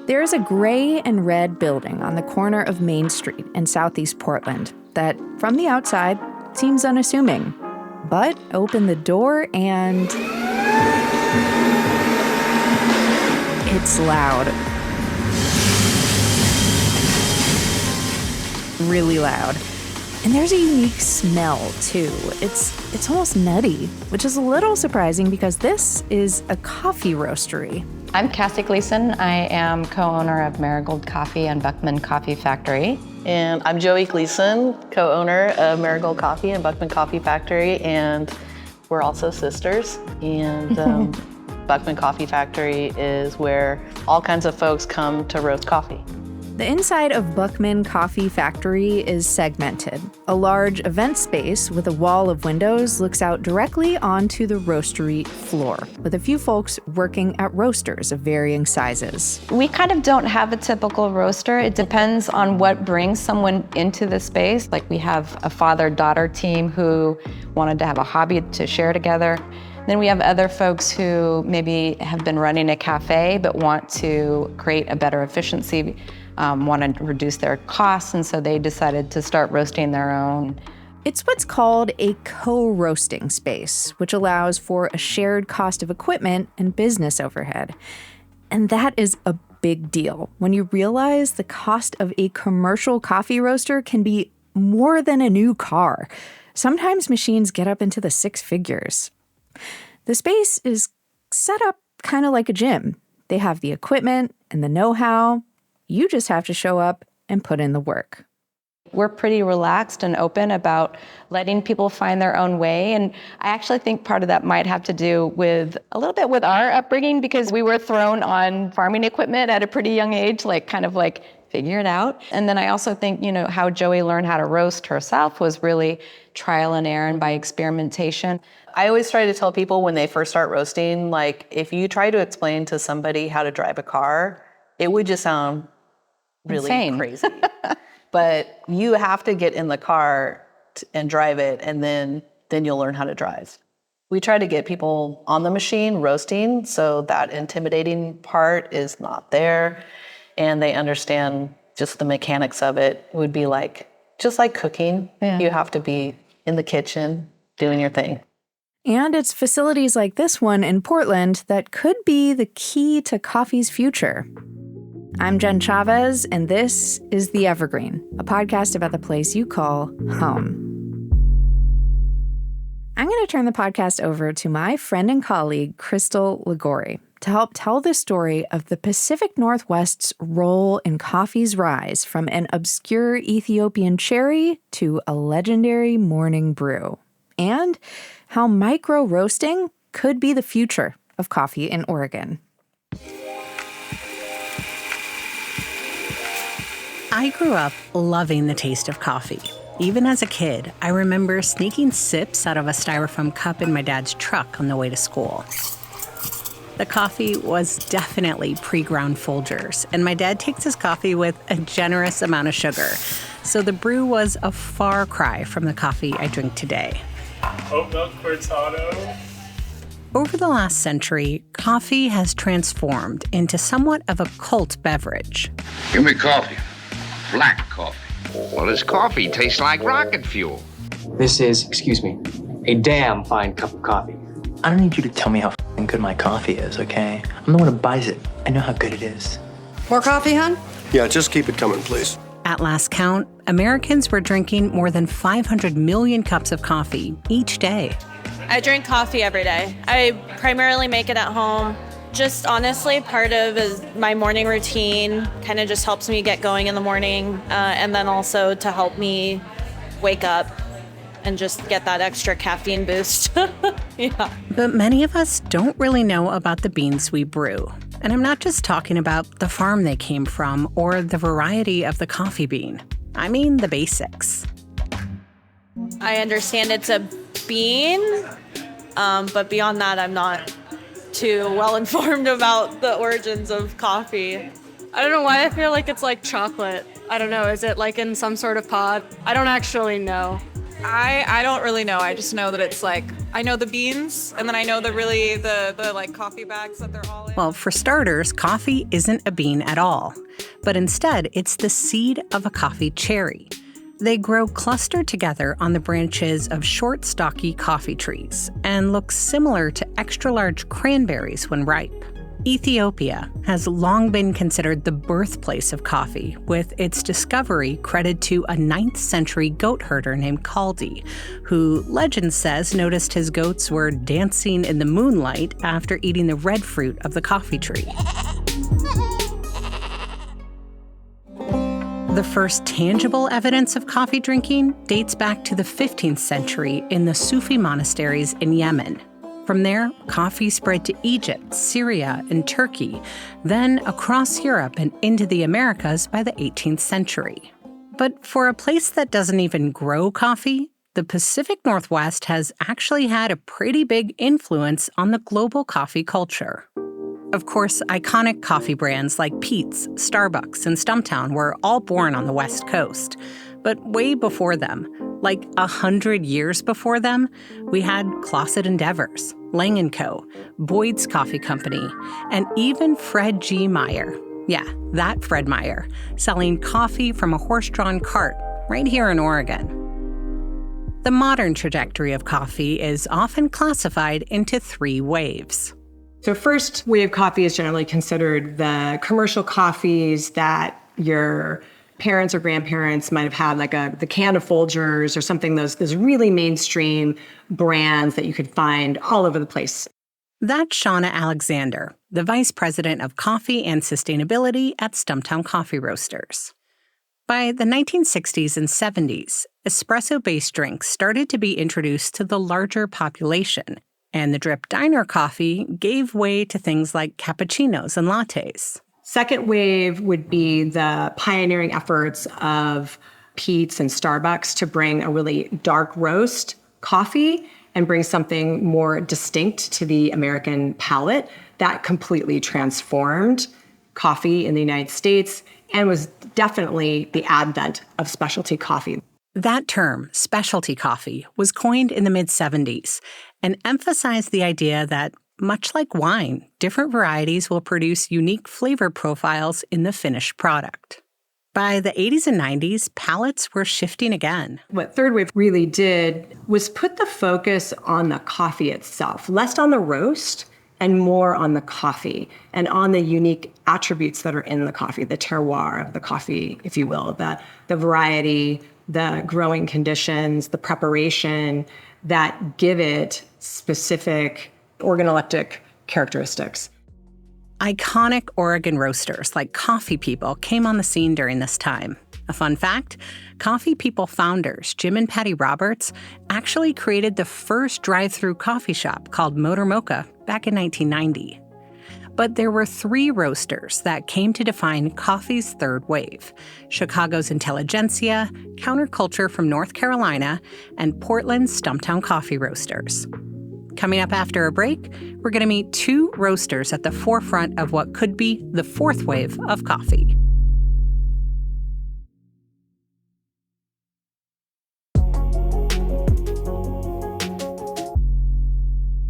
There is a gray and red building on the corner of Main Street in southeast Portland that, from the outside, seems unassuming. But open the door and it's loud. Really loud. And there's a unique smell, too. It's almost nutty, which is a little surprising because this is a coffee roastery. I'm Cassie Gleason. I am co-owner of Marigold Coffee and Buckman Coffee Factory. And I'm Joey Gleason, co-owner of Marigold Coffee and Buckman Coffee Factory, and we're also sisters. And Buckman Coffee Factory is where all kinds of folks come to roast coffee. The inside of Buckman Coffee Factory is segmented. A large event space with a wall of windows looks out directly onto the roastery floor, with a few folks working at roasters of varying sizes. We kind of don't have a typical roaster. It depends on what brings someone into the space. Like we have a father-daughter team who wanted to have a hobby to share together. Then we have other folks who maybe have been running a cafe but want to create a better efficiency, want to reduce their costs, and so they decided to start roasting their own. It's what's called a co-roasting space, which allows for a shared cost of equipment and business overhead. And that is a big deal when you realize the cost of a commercial coffee roaster can be more than a new car. Sometimes machines get up into the six figures. The space is set up kind of like a gym. They have the equipment and the know-how. You just have to show up and put in the work. We're pretty relaxed and open about letting people find their own way. And I actually think part of that might have to do with a little bit with our upbringing, because we were thrown on farming equipment at a pretty young age, like figure it out. And then I also think, how Joey learned how to roast herself was really trial and error and by experimentation. I always try to tell people when they first start roasting, if you try to explain to somebody how to drive a car, it would just sound really insane. Crazy. But you have to get in the car and drive it, and then you'll learn how to drive. We try to get people on the machine roasting so that intimidating part is not there, and they understand just the mechanics of it. It would be just like cooking. Yeah. You have to be in the kitchen doing your thing. And it's facilities like this one in Portland that could be the key to coffee's future. I'm Jen Chavez, and this is The Evergreen, a podcast about the place you call home. I'm going to turn the podcast over to my friend and colleague, Crystal Ligori, to help tell the story of the Pacific Northwest's role in coffee's rise from an obscure Ethiopian cherry to a legendary morning brew, and how micro-roasting could be the future of coffee in Oregon. I grew up loving the taste of coffee. Even as a kid, I remember sneaking sips out of a styrofoam cup in my dad's truck on the way to school. The coffee was definitely pre-ground Folgers, and my dad takes his coffee with a generous amount of sugar. So the brew was a far cry from the coffee I drink today. Oat milk cortado. Over the last century, coffee has transformed into somewhat of a cult beverage. Give me coffee. Black coffee. Well, this coffee tastes like rocket fuel. This is, a damn fine cup of coffee. I don't need you to tell me how f***ing good my coffee is, okay? I'm the one who buys it. I know how good it is. More coffee, hon? Yeah, just keep it coming, please. At last count, Americans were drinking more than 500 million cups of coffee each day. I drink coffee every day. I primarily make it at home. Just honestly, part of is my morning routine, kind of just helps me get going in the morning, and then also to help me wake up and just get that extra caffeine boost. Yeah. But many of us don't really know about the beans we brew. And I'm not just talking about the farm they came from or the variety of the coffee bean. I mean the basics. I understand it's a bean, but beyond that, I'm not too well informed about the origins of coffee. I don't know why I feel like it's like chocolate. I don't know, is it like in some sort of pod? I don't actually know. I don't really know. I just know that it's I know the beans, and then I know the coffee bags that they're all in. Well, for starters, coffee isn't a bean at all, but instead it's the seed of a coffee cherry. They grow clustered together on the branches of short, stocky coffee trees and look similar to extra-large cranberries when ripe. Ethiopia has long been considered the birthplace of coffee, with its discovery credited to a 9th century goat herder named Kaldi, who, legend says, noticed his goats were dancing in the moonlight after eating the red fruit of the coffee tree. The first tangible evidence of coffee drinking dates back to the 15th century in the Sufi monasteries in Yemen. From there, coffee spread to Egypt, Syria, and Turkey, then across Europe and into the Americas by the 18th century. But for a place that doesn't even grow coffee, the Pacific Northwest has actually had a pretty big influence on the global coffee culture. Of course, iconic coffee brands like Peet's, Starbucks, and Stumptown were all born on the West Coast. But way before them, like 100 years before them, we had Closet Endeavors, Lang & Co., Boyd's Coffee Company, and even Fred G. Meyer. Yeah, that Fred Meyer, selling coffee from a horse-drawn cart right here in Oregon. The modern trajectory of coffee is often classified into 3 waves. So first wave coffee is generally considered the commercial coffees that your parents or grandparents might have had, like the can of Folgers or something, those really mainstream brands that you could find all over the place. That's Shauna Alexander, the Vice President of Coffee and Sustainability at Stumptown Coffee Roasters. By the 1960s and 70s, espresso-based drinks started to be introduced to the larger population, and the drip diner coffee gave way to things like cappuccinos and lattes. Second wave would be the pioneering efforts of Peet's and Starbucks to bring a really dark roast coffee and bring something more distinct to the American palate. That completely transformed coffee in the United States and was definitely the advent of specialty coffee. That term, specialty coffee, was coined in the mid-70s and emphasized the idea that much like wine, different varieties will produce unique flavor profiles in the finished product. By the 80s and 90s, palates were shifting again. What third wave really did was put the focus on the coffee itself, less on the roast and more on the coffee and on the unique attributes that are in the coffee, the terroir of the coffee, if you will, the variety, the growing conditions, the preparation that give it specific organoleptic characteristics. Iconic Oregon roasters like Coffee People came on the scene during this time. A fun fact, Coffee People founders Jim and Patty Roberts actually created the first drive-through coffee shop called Motor Mocha back in 1990. But there were 3 roasters that came to define coffee's third wave: Chicago's Intelligentsia, Counterculture from North Carolina, and Portland's Stumptown Coffee Roasters. Coming up after a break, we're going to meet 2 roasters at the forefront of what could be the 4th wave of coffee.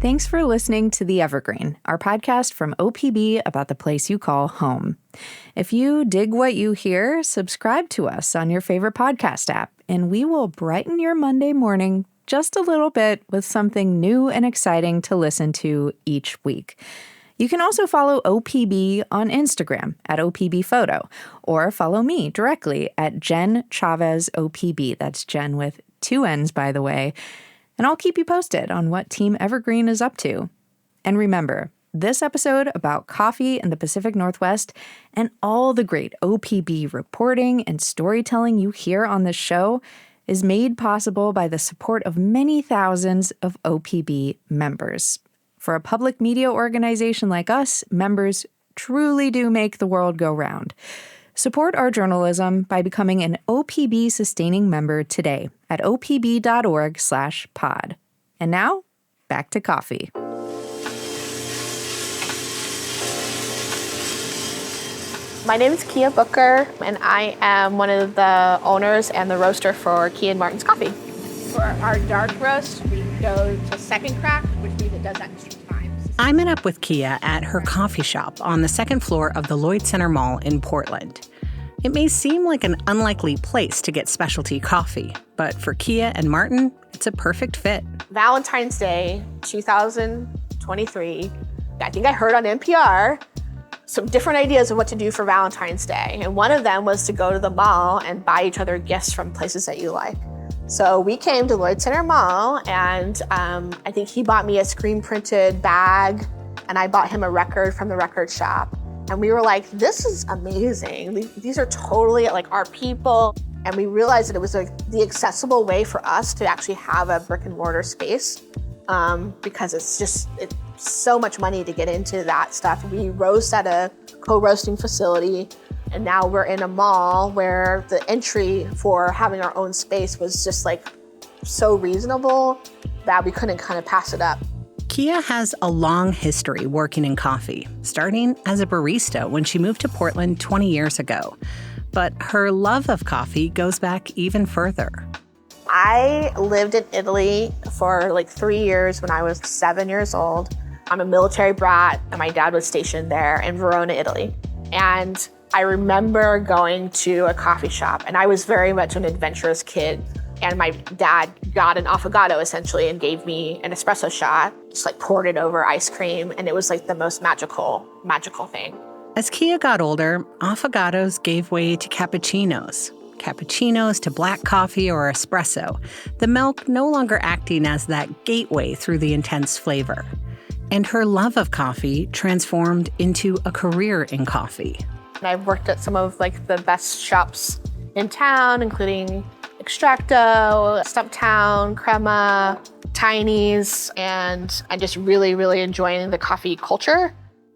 Thanks for listening to The Evergreen, our podcast from OPB about the place you call home. If you dig what you hear, subscribe to us on your favorite podcast app, and we will brighten your Monday morning just a little bit with something new and exciting to listen to each week. You can also follow OPB on Instagram at OPB Photo, or follow me directly at Jen Chavez OPB. That's Jen with 2 N's, by the way. And I'll keep you posted on what Team Evergreen is up to. And remember, this episode about coffee in the Pacific Northwest and all the great OPB reporting and storytelling you hear on this show is made possible by the support of many thousands of OPB members. For a public media organization like us, members truly do make the world go round. Support our journalism by becoming an OPB sustaining member today at opb.org/pod. And now, back to coffee. My name is Kia Booker, and I am one of the owners and the roaster for Kia and Martin's Coffee. For our dark roast, we go to second crack, which means it does extra time. I met up with Kia at her coffee shop on the second floor of the Lloyd Center Mall in Portland. It may seem like an unlikely place to get specialty coffee, but for Kia and Martin, it's a perfect fit. Valentine's Day 2023, I think I heard on NPR some different ideas of what to do for Valentine's Day. And one of them was to go to the mall and buy each other gifts from places that you like. So we came to Lloyd Center Mall, and I think he bought me a screen printed bag, and I bought him a record from the record shop. And we were like, this is amazing. These are totally like our people. And we realized that it was like the accessible way for us to actually have a brick and mortar space, because it's so much money to get into that stuff. We roast at a co-roasting facility, and now we're in a mall where the entry for having our own space was just like so reasonable that we couldn't kind of pass it up. Kia has a long history working in coffee, starting as a barista when she moved to Portland 20 years ago. But her love of coffee goes back even further. I lived in Italy for like 3 years when I was 7 years old. I'm a military brat, and my dad was stationed there in Verona, Italy. And I remember going to a coffee shop, and I was very much an adventurous kid. And my dad got an affogato essentially and gave me an espresso shot, just like poured it over ice cream. And it was like the most magical thing. As Kia got older, affogatos gave way to cappuccinos to black coffee or espresso, the milk no longer acting as that gateway through the intense flavor. And her love of coffee transformed into a career in coffee. And I've worked at some of like the best shops in town, including Extracto, Stumptown, Crema, Tiny's, and I'm just really, really enjoying the coffee culture.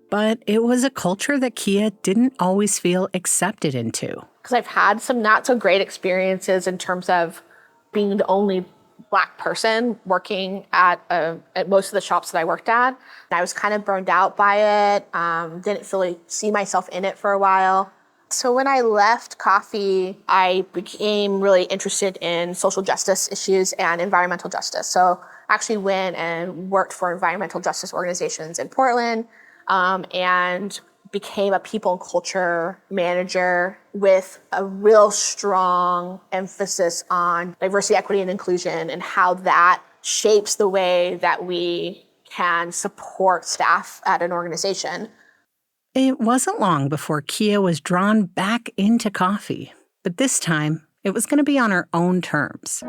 But it was a culture that Kia didn't always feel accepted into. Because I've had some not so great experiences in terms of being the only Black person working at most of the shops that I worked at. And I was kind of burned out by it, didn't really see myself in it for a while. So when I left coffee, I became really interested in social justice issues and environmental justice. So I actually went and worked for environmental justice organizations in Portland, and became a people and culture manager with a real strong emphasis on diversity, equity, and inclusion, and how that shapes the way that we can support staff at an organization. It wasn't long before Kia was drawn back into coffee, but this time it was going to be on her own terms.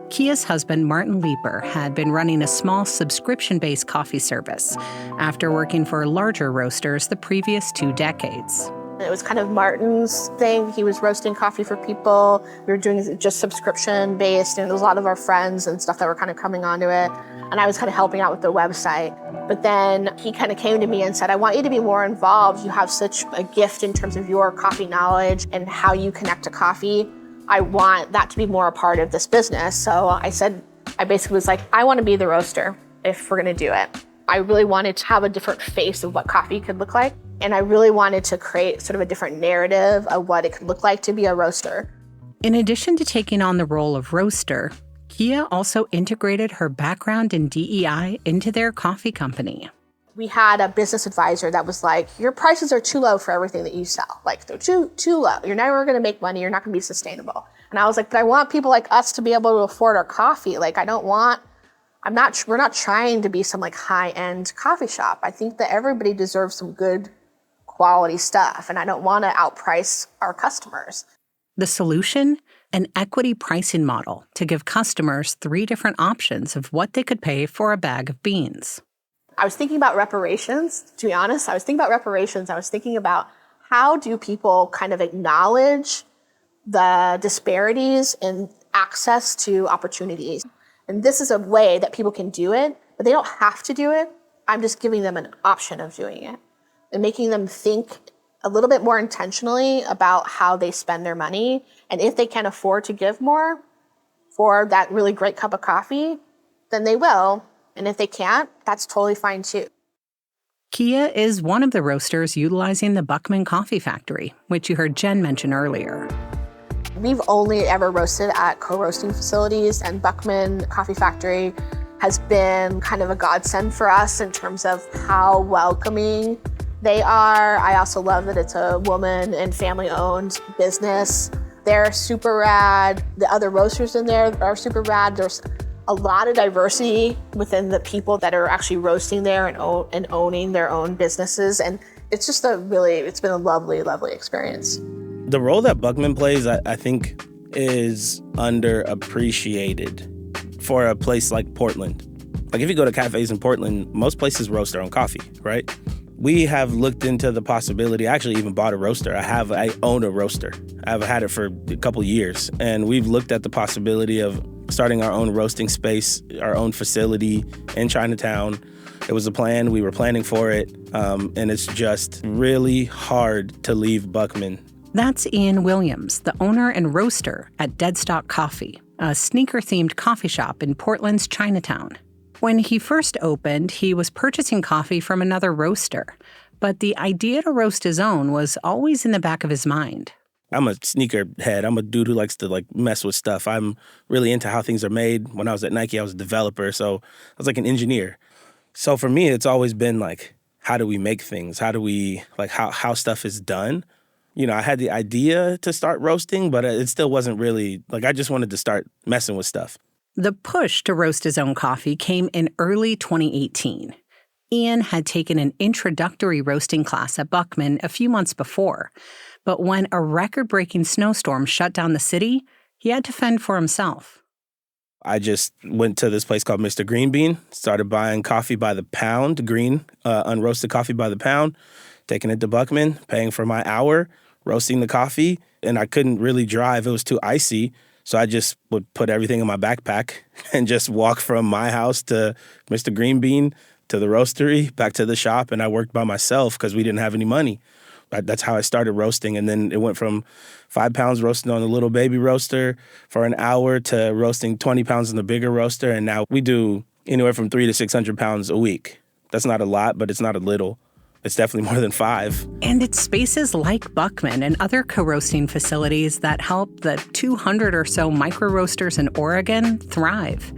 Kia's husband, Martin Leeper, had been running a small subscription-based coffee service after working for larger roasters the previous 2 decades. It was kind of Martin's thing. He was roasting coffee for people. We were doing just subscription-based, and there was a lot of our friends and stuff that were kind of coming onto it. And I was kind of helping out with the website. But then he kind of came to me and said, I want you to be more involved. You have such a gift in terms of your coffee knowledge and how you connect to coffee. I want that to be more a part of this business. So I basically was like, I want to be the roaster if we're going to do it. I really wanted to have a different face of what coffee could look like. And I really wanted to create sort of a different narrative of what it could look like to be a roaster. In addition to taking on the role of roaster, Kia also integrated her background in DEI into their coffee company. We had a business advisor that was like, your prices are too low for everything that you sell. Like, they're too low. You're never going to make money. You're not going to be sustainable. And I was like, but I want people like us to be able to afford our coffee. Like, we're not trying to be some like high-end coffee shop. I think that everybody deserves some good quality stuff. And I don't want to outprice our customers. The solution? An equity pricing model to give customers 3 different options of what they could pay for a bag of beans. I was thinking about reparations, to be honest. I was thinking about how do people kind of acknowledge the disparities in access to opportunities. And this is a way that people can do it, but they don't have to do it. I'm just giving them an option of doing it and making them think a little bit more intentionally about how they spend their money. And if they can afford to give more for that really great cup of coffee, then they will. And if they can't, that's totally fine too. Kia is one of the roasters utilizing the Buckman Coffee Factory, which you heard Jen mention earlier. We've only ever roasted at co-roasting facilities, and Buckman Coffee Factory has been kind of a godsend for us in terms of how welcoming they are. I also love that it's a woman and family-owned business. They're super rad. The other roasters in there are super rad. There's a lot of diversity within the people that are actually roasting there and owning their own businesses. And it's just it's been a lovely, lovely experience. The role that Buckman plays, I think, is underappreciated for a place like Portland. Like if you go to cafes in Portland, most places roast their own coffee, right? We have looked into the possibility. I actually even bought a roaster. I own a roaster. I've had it for a couple years. And we've looked at the possibility of starting our own roasting space, our own facility in Chinatown. It was a plan. We were planning for it. And it's just really hard to leave Buckman. That's Ian Williams, the owner and roaster at Deadstock Coffee, a sneaker-themed coffee shop in Portland's Chinatown. When he first opened, he was purchasing coffee from another roaster, but the idea to roast his own was always in the back of his mind. I'm a sneaker head. I'm a dude who likes to mess with stuff. I'm really into how things are made. When I was at Nike, I was a developer, so I was like an engineer. So for me, it's always been like, how do we make things? How do we, how stuff is done? You know, I had the idea to start roasting, but it still wasn't really, I just wanted to start messing with stuff. The push to roast his own coffee came in early 2018. Ian had taken an introductory roasting class at Buckman a few months before, but when a record-breaking snowstorm shut down the city, he had to fend for himself. I just went to this place called Mr. Green Bean, started buying coffee by the pound, unroasted coffee by the pound, taking it to Buckman, paying for my hour, roasting the coffee, and I couldn't really drive. It was too icy, so I just would put everything in my backpack and just walk from my house to Mr. Green Bean, to the roastery, back to the shop, and I worked by myself because we didn't have any money. That's how I started roasting, and then it went from 5 pounds roasting on the little baby roaster for an hour to roasting 20 pounds in the bigger roaster, and now we do anywhere from 300 to 600 pounds a week. That's not a lot, but it's not a little. It's definitely more than 5. And it's spaces like Buckman and other co-roasting facilities that help the 200 or so micro-roasters in Oregon thrive.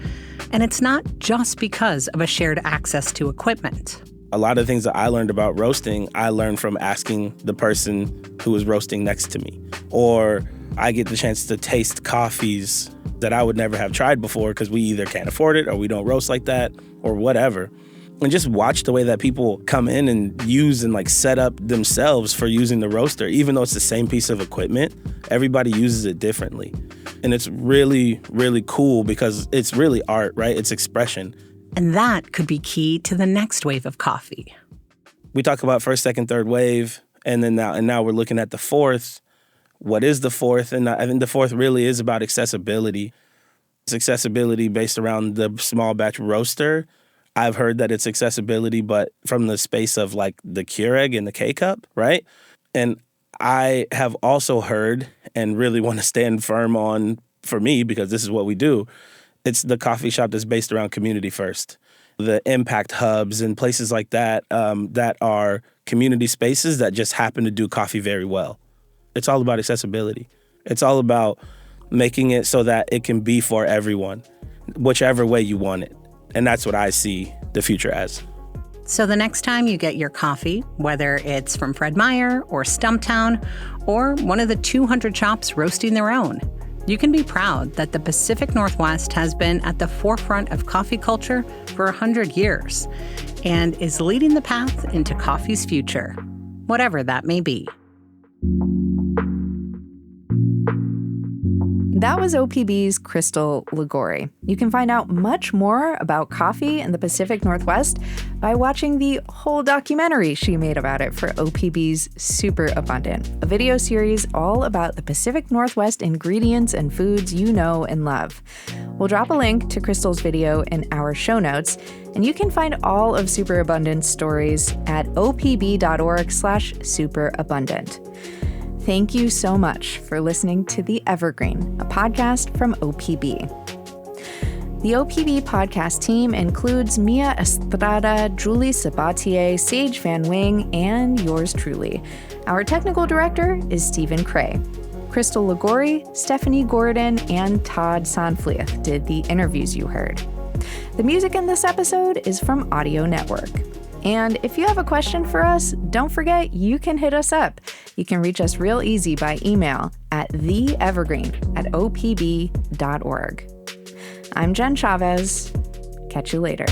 And it's not just because of a shared access to equipment. A lot of things that I learned about roasting, I learned from asking the person who was roasting next to me. Or I get the chance to taste coffees that I would never have tried before because we either can't afford it or we don't roast like that or whatever. And just watch the way that people come in and use and set up themselves for using the roaster. Even though it's the same piece of equipment, everybody uses it differently. And it's really, really cool because it's really art, right? It's expression. And that could be key to the next wave of coffee. We talk about first, second, third wave, and then now we're looking at the fourth. What is the fourth? And I think the fourth really is about accessibility. It's accessibility based around the small batch roaster. I've heard that it's accessibility, but from the space of the Keurig and the K-Cup, right? And I have also heard, and really want to stand firm on, for me, because this is what we do, it's the coffee shop that's based around community first. The impact hubs and places like that that are community spaces that just happen to do coffee very well. It's all about accessibility. It's all about making it so that it can be for everyone, whichever way you want it. And that's what I see the future as. So the next time you get your coffee, whether it's from Fred Meyer or Stumptown or one of the 200 shops roasting their own, you can be proud that the Pacific Northwest has been at the forefront of coffee culture for 100 years and is leading the path into coffee's future, whatever that may be. That was OPB's Crystal Ligori. You can find out much more about coffee in the Pacific Northwest by watching the whole documentary she made about it for OPB's Super Abundant, a video series all about the Pacific Northwest ingredients and foods you know and love. We'll drop a link to Crystal's video in our show notes, and you can find all of Super Abundant's stories at opb.org/superabundant. Thank you so much for listening to The Evergreen, a podcast from OPB. The OPB podcast team includes Mia Estrada, Julie Sabatier, Sage Van Wing, and yours truly. Our technical director is Stephen Cray. Crystal Ligori, Stephanie Gordon, and Todd Sanfleeth did the interviews you heard. The music in this episode is from Audio Network. And if you have a question for us, don't forget you can hit us up. You can reach us real easy by email at theevergreen@opb.org. I'm Jen Chavez. Catch you later.